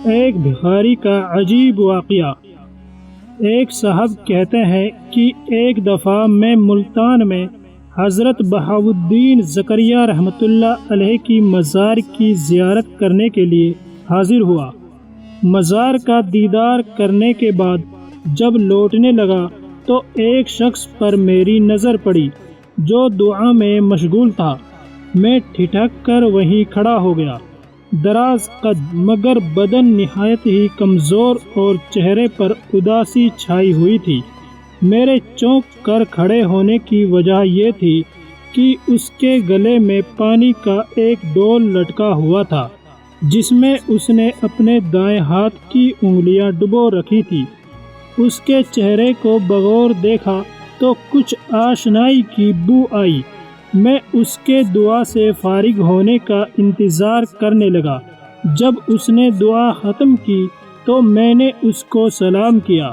ایک بھکاری کا عجیب واقعہ۔ ایک صاحب کہتے ہیں کہ ایک دفعہ میں ملتان میں حضرت بہاؤالدین زکریا رحمۃ اللہ علیہ کی مزار کی زیارت کرنے کے لیے حاضر ہوا۔ مزار کا دیدار کرنے کے بعد جب لوٹنے لگا تو ایک شخص پر میری نظر پڑی جو دعا میں مشغول تھا۔ میں ٹھٹک کر وہیں کھڑا ہو گیا۔ دراز قد مگر بدن نہایت ہی کمزور اور چہرے پر اداسی چھائی ہوئی تھی۔ میرے چونک کر کھڑے ہونے کی وجہ یہ تھی کہ اس کے گلے میں پانی کا ایک ڈول لٹکا ہوا تھا جس میں اس نے اپنے دائیں ہاتھ کی انگلیاں ڈبو رکھی تھی۔ اس کے چہرے کو بغور دیکھا تو کچھ آشنائی کی بو آئی۔ میں اس کے دعا سے فارغ ہونے کا انتظار کرنے لگا۔ جب اس نے دعا ختم کی تو میں نے اس کو سلام کیا۔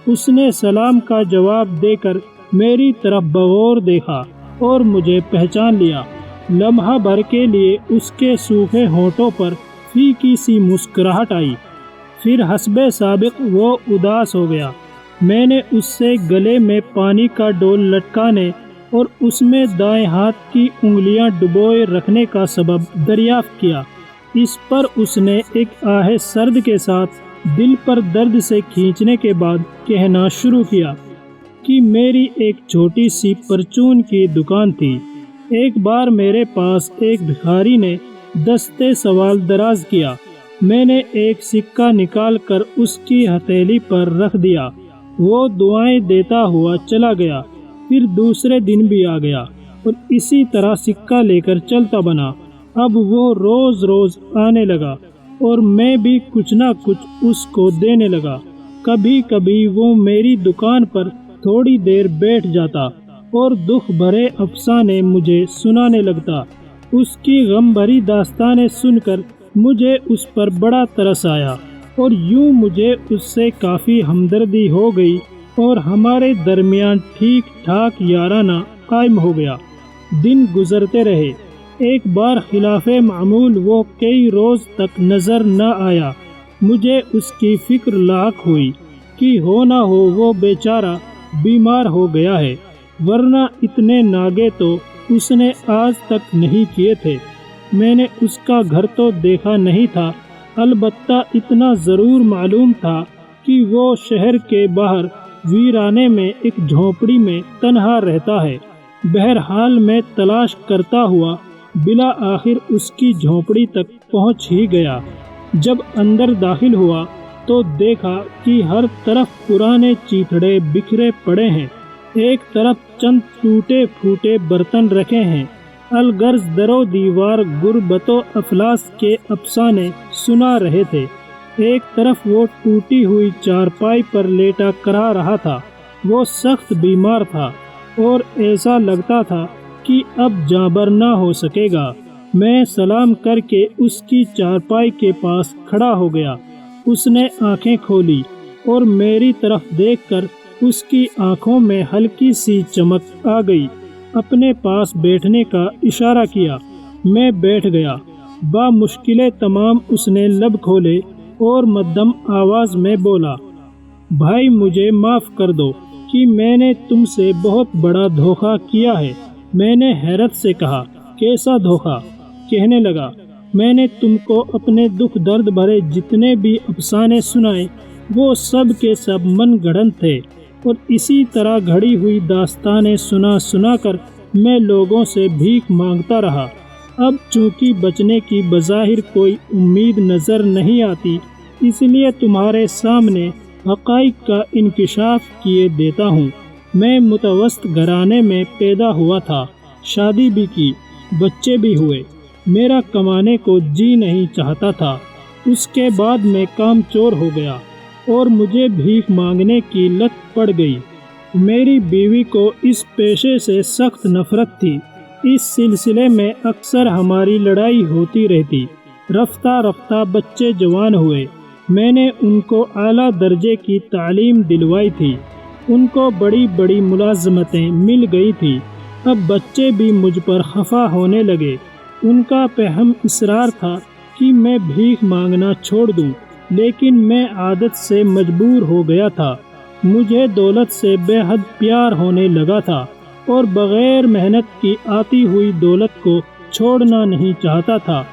اس نے سلام کا جواب دے کر میری طرف بغور دیکھا اور مجھے پہچان لیا۔ لمحہ بھر کے لیے اس کے سوکھے ہونٹوں پر پھیکی سی مسکراہٹ آئی، پھر حسب سابق وہ اداس ہو گیا۔ میں نے اس سے گلے میں پانی کا ڈول لٹکانے اور اس میں دائیں ہاتھ کی انگلیاں ڈبوئے رکھنے کا سبب دریافت کیا۔ اس پر اس نے ایک آہ سرد کے ساتھ دل پر درد سے کھینچنے کے بعد کہنا شروع کیا کہ میری ایک چھوٹی سی پرچون کی دکان تھی۔ ایک بار میرے پاس ایک بھکاری نے دستے سوال دراز کیا۔ میں نے ایک سکہ نکال کر اس کی ہتھیلی پر رکھ دیا۔ وہ دعائیں دیتا ہوا چلا گیا۔ پھر دوسرے دن بھی آ گیا اور اسی طرح سکہ لے کر چلتا بنا۔ اب وہ روز روز آنے لگا اور میں بھی کچھ نہ کچھ اس کو دینے لگا۔ کبھی کبھی وہ میری دکان پر تھوڑی دیر بیٹھ جاتا اور دکھ بھرے افسانے مجھے سنانے لگتا۔ اس کی غم بھری داستانیں سن کر مجھے اس پر بڑا ترس آیا اور یوں مجھے اس سے کافی ہمدردی ہو گئی اور ہمارے درمیان ٹھیک ٹھاک یارانہ قائم ہو گیا۔ دن گزرتے رہے۔ ایک بار خلاف معمول وہ کئی روز تک نظر نہ آیا۔ مجھے اس کی فکر لاحق ہوئی کہ ہو نہ ہو وہ بیچارہ بیمار ہو گیا ہے، ورنہ اتنے ناگے تو اس نے آج تک نہیں کیے تھے۔ میں نے اس کا گھر تو دیکھا نہیں تھا، البتہ اتنا ضرور معلوم تھا کہ وہ شہر کے باہر ویرانے میں ایک جھونپڑی میں تنہا رہتا ہے۔ بہرحال میں تلاش کرتا ہوا بلا آخر اس کی جھونپڑی تک پہنچ ہی گیا۔ جب اندر داخل ہوا تو دیکھا کہ ہر طرف پرانے چیتھڑے بکھرے پڑے ہیں، ایک طرف چند ٹوٹے پھوٹے برتن رکھے ہیں، الغرض در و دیوار غربت و افلاس کے افسانے سنا رہے تھے۔ ایک طرف وہ ٹوٹی ہوئی چارپائی پر لیٹا کرا رہا تھا۔ وہ سخت بیمار تھا اور ایسا لگتا تھا کہ اب جاں بر نہ ہو سکے گا۔ میں سلام کر کے اس کی چارپائی کے پاس کھڑا ہو گیا۔ اس نے آنکھیں کھولی اور میری طرف دیکھ کر اس کی آنکھوں میں ہلکی سی چمک آ گئی۔ اپنے پاس بیٹھنے کا اشارہ کیا۔ میں بیٹھ گیا۔ بامشکل تمام اس نے لب کھولے اور مدھم آواز میں بولا، بھائی مجھے معاف کر دو کہ میں نے تم سے بہت بڑا دھوکہ کیا ہے۔ میں نے حیرت سے کہا، کیسا دھوکہ؟ کہنے لگا، میں نے تم کو اپنے دکھ درد بھرے جتنے بھی افسانے سنائے وہ سب کے سب من گھڑنت تھے، اور اسی طرح گھڑی ہوئی داستانیں سنا سنا کر میں لوگوں سے بھیک مانگتا رہا۔ اب چونکہ بچنے کی بظاہر کوئی امید نظر نہیں آتی، اس لیے تمہارے سامنے حقائق کا انکشاف کیے دیتا ہوں۔ میں متوسط گھرانے میں پیدا ہوا تھا، شادی بھی کی، بچے بھی ہوئے۔ میرا کمانے کو جی نہیں چاہتا تھا۔ اس کے بعد میں کام چور ہو گیا اور مجھے بھیک مانگنے کی لت پڑ گئی۔ میری بیوی کو اس پیشے سے سخت نفرت تھی۔ اس سلسلے میں اکثر ہماری لڑائی ہوتی رہتی۔ رفتہ رفتہ بچے جوان ہوئے۔ میں نے ان کو اعلیٰ درجے کی تعلیم دلوائی تھی۔ ان کو بڑی بڑی ملازمتیں مل گئی تھی۔ اب بچے بھی مجھ پر خفا ہونے لگے۔ ان کا پہم اصرار تھا کہ میں بھیک مانگنا چھوڑ دوں، لیکن میں عادت سے مجبور ہو گیا تھا۔ مجھے دولت سے بے حد پیار ہونے لگا تھا اور بغیر محنت کی آتی ہوئی دولت کو چھوڑنا نہیں چاہتا تھا۔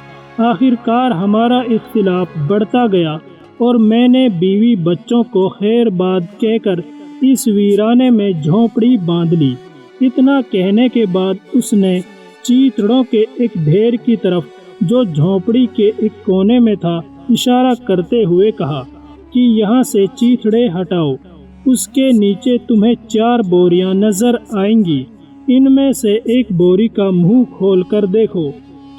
آخر کار ہمارا اختلاف بڑھتا گیا اور میں نے بیوی بچوں کو خیر باد کہہ کر اس ویرانے میں جھونپڑی باندھ لی۔ اتنا کہنے کے بعد اس نے چیتڑوں کے ایک ڈھیر کی طرف جو جھونپڑی کے ایک کونے میں تھا اشارہ کرتے ہوئے کہا کہ یہاں سے چیتڑے ہٹاؤ، اس کے نیچے تمہیں 4 بوریاں نظر آئیں گی، ان میں سے ایک بوری کا منہ کھول کر دیکھو۔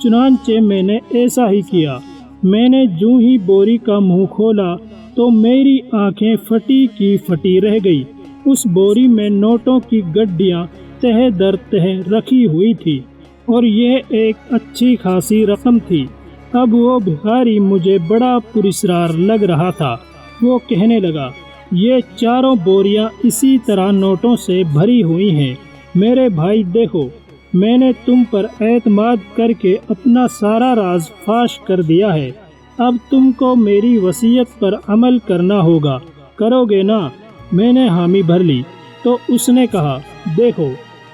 چنانچہ میں نے ایسا ہی کیا۔ میں نے جو ہی بوری کا منہ کھولا تو میری آنکھیں پھٹی کی پھٹی رہ گئی۔ اس بوری میں نوٹوں کی گڈیاں تہہ در تہہ رکھی ہوئی تھی اور یہ ایک اچھی خاصی رقم تھی۔ اب وہ بھکاری مجھے بڑا پراسرار لگ رہا تھا۔ وہ کہنے لگا، یہ 4 بوریاں اسی طرح نوٹوں سے بھری ہوئی ہیں۔ میرے بھائی دیکھو، میں نے تم پر اعتماد کر کے اپنا سارا راز فاش کر دیا ہے۔ اب تم کو میری وصیت پر عمل کرنا ہوگا، کرو گے نا؟ میں نے حامی بھر لی تو اس نے کہا، دیکھو،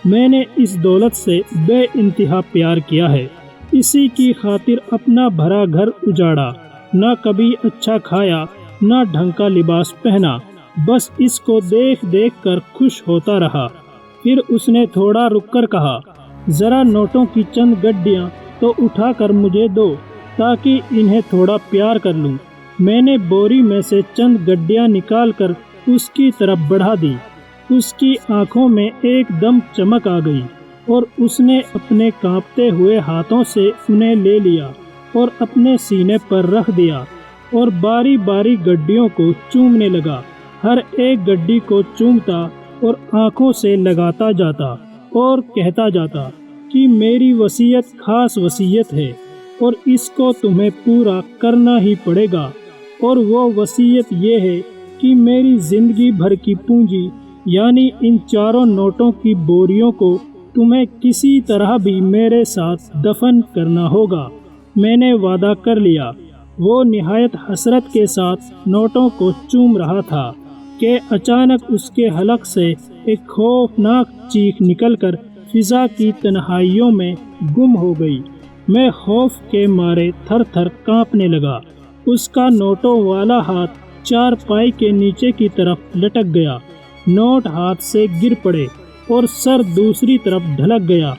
میں نے اس دولت سے بے انتہا پیار کیا ہے، اسی کی خاطر اپنا بھرا گھر اجاڑا، نہ کبھی اچھا کھایا نہ ڈھنگ کا لباس پہنا، بس اس کو دیکھ دیکھ کر خوش ہوتا رہا۔ پھر اس نے تھوڑا رک کر کہا، ذرا نوٹوں کی چند گڈیاں تو اٹھا کر مجھے دو تاکہ انہیں تھوڑا پیار کر لوں۔ میں نے بوری میں سے چند گڈیاں نکال کر اس کی طرف بڑھا دی۔ اس کی آنکھوں میں ایک دم چمک آ گئی اور اس نے اپنے کانپتے ہوئے ہاتھوں سے انہیں لے لیا اور اپنے سینے پر رکھ دیا اور باری باری گڈیوں کو چومنے لگا۔ ہر ایک گڈی کو چومتا اور آنکھوں سے لگاتا جاتا اور کہتا جاتا کہ میری وصیت خاص وصیت ہے اور اس کو تمہیں پورا کرنا ہی پڑے گا، اور وہ وصیت یہ ہے کہ میری زندگی بھر کی پونجی یعنی ان 4 نوٹوں کی بوریوں کو تمہیں کسی طرح بھی میرے ساتھ دفن کرنا ہوگا۔ میں نے وعدہ کر لیا۔ وہ نہایت حسرت کے ساتھ نوٹوں کو چوم رہا تھا کہ اچانک اس کے حلق سے ایک خوفناک چیخ نکل کر فضا کی تنہائیوں میں گم ہو گئی۔ میں خوف کے مارے تھر تھر کانپنے لگا۔ اس کا نوٹوں والا ہاتھ 4 پائی کے نیچے کی طرف لٹک گیا، نوٹ ہاتھ سے گر پڑے اور سر دوسری طرف ڈھلک گیا۔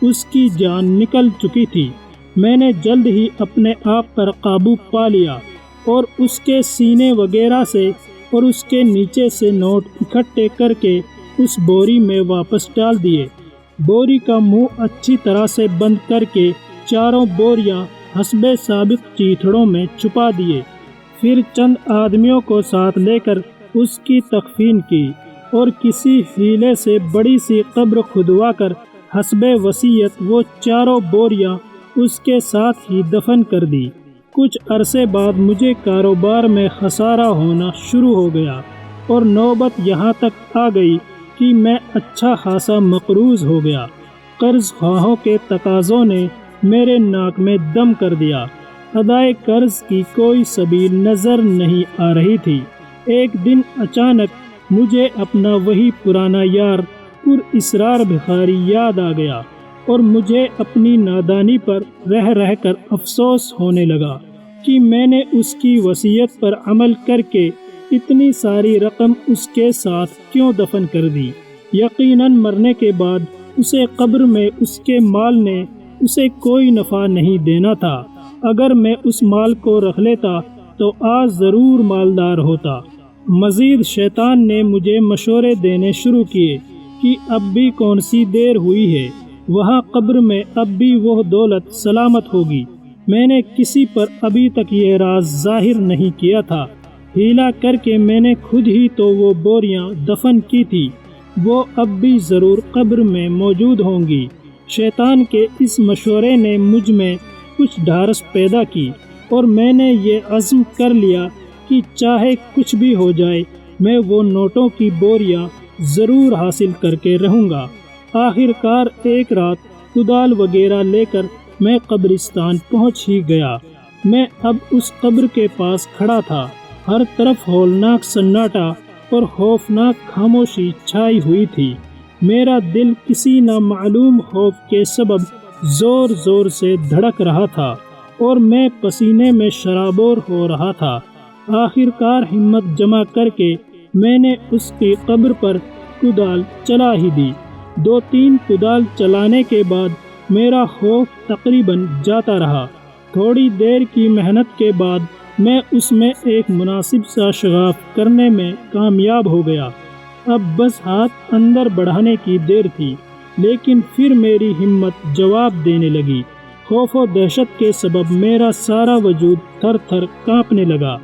اس کی جان نکل چکی تھی۔ میں نے جلد ہی اپنے آپ پر قابو پا لیا اور اس کے سینے وغیرہ سے اور اس کے نیچے سے نوٹ اکٹھے کر کے اس بوری میں واپس ڈال دیے۔ بوری کا منہ اچھی طرح سے بند کر کے 4 بوریاں حسب سابق چیتڑوں میں چھپا دیے۔ پھر چند آدمیوں کو ساتھ لے کر اس کی تکفین کی اور کسی ہیلے سے بڑی سی قبر کھدوا کر حسب وصیت وہ 4 بوریاں اس کے ساتھ ہی دفن کر دی۔ کچھ عرصے بعد مجھے کاروبار میں خسارہ ہونا شروع ہو گیا اور نوبت یہاں تک آ گئی کہ میں اچھا خاصا مقروض ہو گیا۔ قرض خواہوں کے تقاضوں نے میرے ناک میں دم کر دیا۔ ادائے قرض کی کوئی سبیل نظر نہیں آ رہی تھی۔ ایک دن اچانک مجھے اپنا وہی پرانا یار پر اسرار بھکاری یاد آ گیا اور مجھے اپنی نادانی پر رہ رہ کر افسوس ہونے لگا کہ میں نے اس کی وصیت پر عمل کر کے اتنی ساری رقم اس کے ساتھ کیوں دفن کر دی۔ یقیناً مرنے کے بعد اسے قبر میں اس کے مال نے اسے کوئی نفع نہیں دینا تھا۔ اگر میں اس مال کو رکھ لیتا تو آج ضرور مالدار ہوتا۔ مزید شیطان نے مجھے مشورے دینے شروع کیے کہ اب بھی کون سی دیر ہوئی ہے، وہاں قبر میں اب بھی وہ دولت سلامت ہوگی۔ میں نے کسی پر ابھی تک یہ راز ظاہر نہیں کیا تھا۔ ہیلا کر کے میں نے خود ہی تو وہ بوریاں دفن کی تھی، وہ اب بھی ضرور قبر میں موجود ہوں گی۔ شیطان کے اس مشورے نے مجھ میں کچھ ڈھارس پیدا کی اور میں نے یہ عزم کر لیا کہ چاہے کچھ بھی ہو جائے میں وہ نوٹوں کی بوریاں ضرور حاصل کر کے رہوں گا۔ آخر کار ایک رات کدال وغیرہ لے کر میں قبرستان پہنچ ہی گیا میں اب اس قبر کے پاس کھڑا تھا۔ ہر طرف ہولناک سناٹا اور خوفناک خاموشی چھائی ہوئی تھی۔ میرا دل کسی نامعلوم خوف کے سبب زور زور سے دھڑک رہا تھا اور میں پسینے میں شرابور ہو رہا تھا۔ آخر کار ہمت جمع کر کے میں نے اس کی قبر پر کدال چلا ہی دی۔ 2-3 کدال چلانے کے بعد میرا خوف تقریباً جاتا رہا۔ تھوڑی دیر کی محنت کے بعد میں اس میں ایک مناسب سا شگاف کرنے میں کامیاب ہو گیا۔ اب بس ہاتھ اندر بڑھانے کی دیر تھی، لیکن پھر میری ہمت جواب دینے لگی۔ خوف و دہشت کے سبب میرا سارا وجود تھر تھر کانپنے لگا۔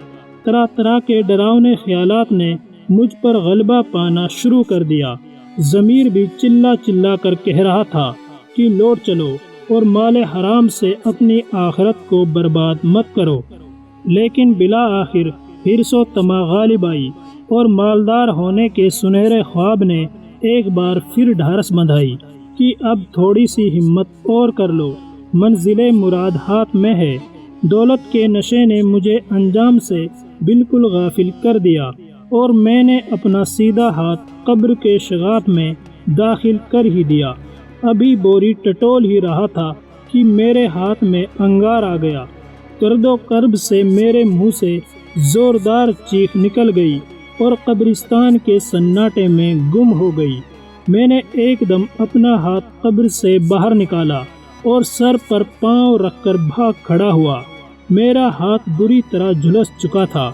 طرح طرح کے ڈراؤنے خیالات نے مجھ پر غلبہ پانا شروع کر دیا۔ ضمیر بھی چلا چلا کر کہہ رہا تھا کہ لوٹ چلو اور مال حرام سے اپنی آخرت کو برباد مت کرو۔ لیکن بالآخر حرص و طمع غالب آئی اور مالدار ہونے کے سنہرے خواب نے ایک بار پھر ڈھارس بندھائی کہ اب تھوڑی سی ہمت اور کر لو، منزل مراد ہاتھ میں ہے۔ دولت کے نشے نے مجھے انجام سے بالکل غافل کر دیا اور میں نے اپنا سیدھا ہاتھ قبر کے شگاف میں داخل کر ہی دیا۔ ابھی بوری ٹٹول ہی رہا تھا کہ میرے ہاتھ میں انگار آ گیا۔ درد و کرب سے میرے منہ سے زوردار چیخ نکل گئی اور قبرستان کے سناٹے میں گم ہو گئی۔ میں نے ایک دم اپنا ہاتھ قبر سے باہر نکالا اور سر پر پاؤں رکھ کر بھاگ کھڑا ہوا۔ میرا ہاتھ بری طرح جھلس چکا تھا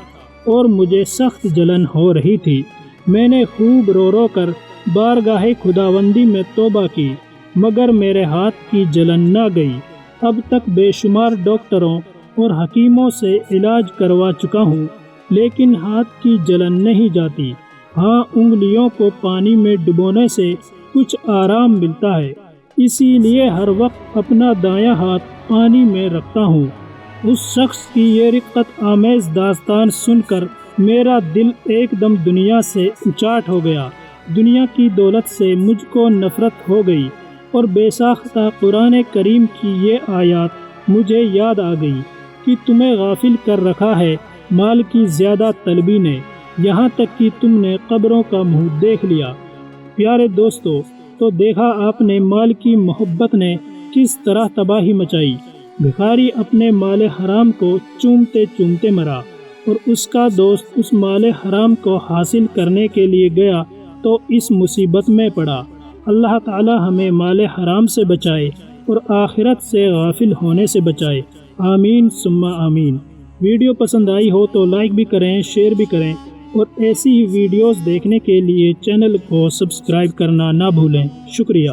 اور مجھے سخت جلن ہو رہی تھی۔ میں نے خوب رو رو کر بارگاہ خداوندی میں توبہ کی، مگر میرے ہاتھ کی جلن نہ گئی۔ اب تک بے شمار ڈاکٹروں اور حکیموں سے علاج کروا چکا ہوں، لیکن ہاتھ کی جلن نہیں جاتی۔ ہاں، انگلیوں کو پانی میں ڈبونے سے کچھ آرام ملتا ہے، اسی لیے ہر وقت اپنا دایاں ہاتھ پانی میں رکھتا ہوں۔ اس شخص کی یہ رقت آمیز داستان سن کر میرا دل ایک دم دنیا سے اچاٹ ہو گیا۔ دنیا کی دولت سے مجھ کو نفرت ہو گئی اور بے ساختہ قرآن کریم کی یہ آیات مجھے یاد آ گئی کہ تمہیں غافل کر رکھا ہے مال کی زیادہ طلبی نے، یہاں تک کہ تم نے قبروں کا منہ دیکھ لیا۔ پیارے دوستو، تو دیکھا آپ نے مال کی محبت نے کس طرح تباہی مچائی۔ بھکاری اپنے مال حرام کو چومتے چومتے مرا اور اس کا دوست اس مال حرام کو حاصل کرنے کے لیے گیا تو اس مصیبت میں پڑا۔ اللہ تعالی ہمیں مال حرام سے بچائے اور آخرت سے غافل ہونے سے بچائے۔ آمین ثم آمین۔ ویڈیو پسند آئی ہو تو لائک بھی کریں، شیئر بھی کریں اور ایسی ہی ویڈیوز دیکھنے کے لیے چینل کو سبسکرائب کرنا نہ بھولیں۔ شکریہ۔